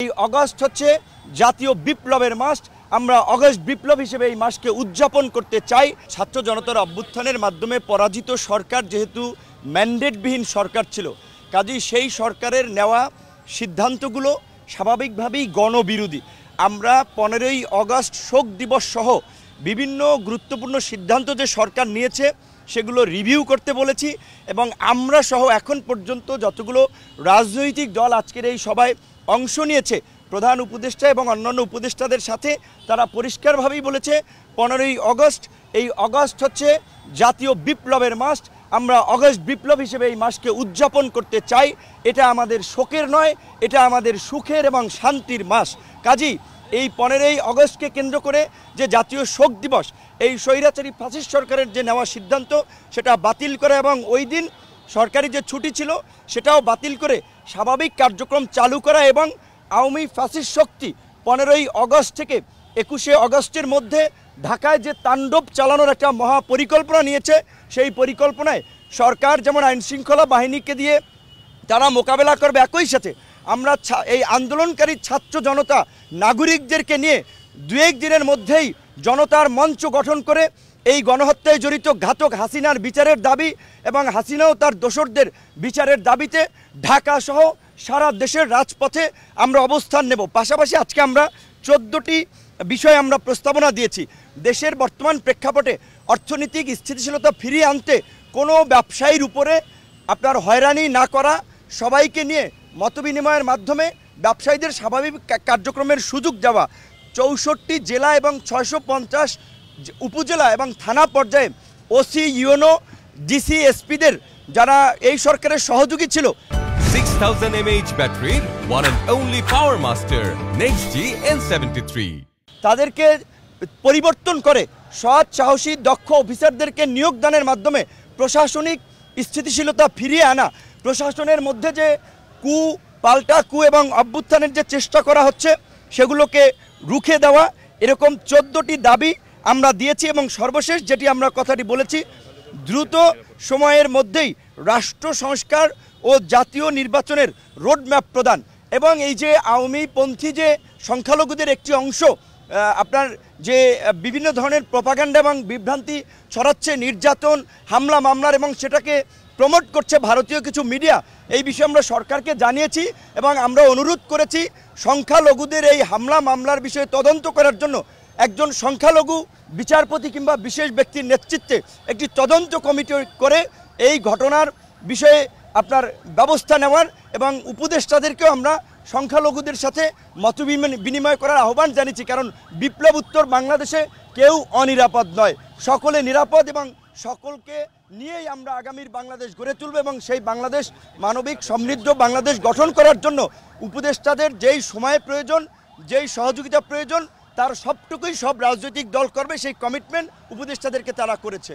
এই অগস্ট হচ্ছে জাতীয় বিপ্লবের মাস। আমরা অগস্ট বিপ্লব হিসেবে এই মাসকে উদযাপন করতে চাই। ছাত্র জনতার অভ্যুত্থানের মাধ্যমে পরাজিত সরকার যেহেতু ম্যান্ডেটবিহীন সরকার ছিল, কাজেই সেই সরকারের নেওয়া সিদ্ধান্তগুলো স্বাভাবিকভাবেই গণবিরোধী। আমরা 15ই অগস্ট শোক দিবস সহ বিভিন্ন গুরুত্বপূর্ণ সিদ্ধান্ত যে সরকার নিয়েছে সেগুলো রিভিউ করতে বলেছি এবং আমরা সহ এখন পর্যন্ত যতগুলো রাজনৈতিক দল আজকের এই সভায় অংশ নিয়েছে, প্রধান উপদেষ্টা এবং অন্যান্য উপদেষ্টাদের সাথে তারা পরিষ্কারভাবেই বলেছে 15ই অগস্ট এই অগস্ট হচ্ছে জাতীয় বিপ্লবের মাস। আমরা অগস্ট বিপ্লব হিসেবে এই মাসকে উদযাপন করতে চাই। এটা আমাদের শোকের নয়, এটা আমাদের সুখের এবং শান্তির মাস। কাজেই এই 15ই অগস্টকে কেন্দ্র করে যে জাতীয় শোক দিবস, এই স্বৈরাচারী ফ্যাসিস্ট সরকারের যে নেওয়া সিদ্ধান্ত সেটা বাতিল করে এবং ওই দিন সরকারি যে ছুটি ছিল সেটাও বাতিল করে স্বাভাবিক কার্যক্রম চালু করা এবং আওয়ামী ফ্যাসিস্ট শক্তি 15ই অগস্ট থেকে 21শে অগস্টের মধ্যে ঢাকায় যে তাণ্ডব চালানোর একটা মহা পরিকল্পনা নিয়েছে, সেই পরিকল্পনায় সরকার যেমন আইনশৃঙ্খলা বাহিনীকে দিয়ে তারা মোকাবেলা করবে, একই সাথে আমরা এই আন্দোলনকারী ছাত্র জনতা নাগরিকদেরকে নিয়ে 2-1 দিনের মধ্যেই জনতার মঞ্চ গঠন করে এই গণহত্যায় জড়িত ঘাতক হাসিনার বিচারের দাবি এবং হাসিনাও তার দোসরদের বিচারের দাবিতে ঢাকা সহ সারা দেশের রাজপথে আমরা অবস্থান নেব। পাশাপাশি আজকে আমরা 14টি বিষয়ে আমরা প্রস্তাবনা দিয়েছি। দেশের বর্তমান প্রেক্ষাপটে অর্থনৈতিক স্থিতিশীলতা ফিরিয়ে আনতে কোনো ব্যবসায়ীর উপরে আপনার হয়রানি না করা, সবাইকে নিয়ে মতবিনিময়ের মাধ্যমে ব্যবসায়ীদের স্বাভাবিক কার্যক্রমের সুযোগ দেওয়া, 64টি জেলা এবং 650 উপজেলা এবং থানা পর্যায়ে ওসি, ইউএনও, ডিসি, এসপিদের যারা এই সরকারের সহযোগী ছিল 6000 mAh ব্যাটারির one and only power master NextG N73 তাদেরকে পরিবর্তন করে সৎ, সাহসী, দক্ষ অফিসারদেরকে নিয়োগদানের মাধ্যমে প্রশাসনিক স্থিতিশীলতা ফিরিয়ে আনা, প্রশাসনের মধ্যে যে পাল্টা এবং অভ্যুত্থানের যে চেষ্টা করা হচ্ছে সেগুলোকে রুখে দেওয়া, এরকম 14টি দাবি আমরা দিয়েছি এবং সর্বশেষ যেটি আমরা কথাটি বলেছি, দ্রুত সময়ের মধ্যেই রাষ্ট্র সংস্কার ও জাতীয় নির্বাচনের রোডম্যাপ প্রদান এবং এই যে আওয়ামীপন্থী যে সংখ্যালঘুদের একটি অংশ আপনার যে বিভিন্ন ধরনের প্রপাগান্ডা এবং বিভ্রান্তি ছড়াচ্ছে, নির্যাতন, হামলা মামলার এবং সেটাকে প্রমোট করছে ভারতীয় কিছু মিডিয়া, এই বিষয়ে আমরা সরকারকে জানিয়েছি এবং আমরা অনুরোধ করেছি সংখ্যালঘুদের এই হামলা মামলার বিষয়ে তদন্ত করার জন্য একজন সংখ্যালঘু বিচারপতি কিংবা বিশেষ ব্যক্তির নেতৃত্বে একটি তদন্ত কমিটি করে এই ঘটনার বিষয়ে আপনার ব্যবস্থা নেওয়ার এবং উপদেষ্টাদেরকেও আমরা সংখ্যালঘুদের সাথে মত বিনিময় করার আহ্বান জানিয়েছি। কারণ বিপ্লব উত্তর বাংলাদেশে কেউ অনিরাপদ নয়, সকলে নিরাপদ এবং সকলকে নিয়েই আমরা আগামীর বাংলাদেশ গড়ে তুলব এবং সেই বাংলাদেশ মানবিক সমৃদ্ধ বাংলাদেশ গঠন করার জন্য উপদেষ্টাদের যেই সময় প্রয়োজন, যেই সহযোগিতা প্রয়োজন, তার সবটুকুই সব রাজনৈতিক দল করবে, সেই কমিটমেন্ট উপদেষ্টাদেরকে তারা করেছে।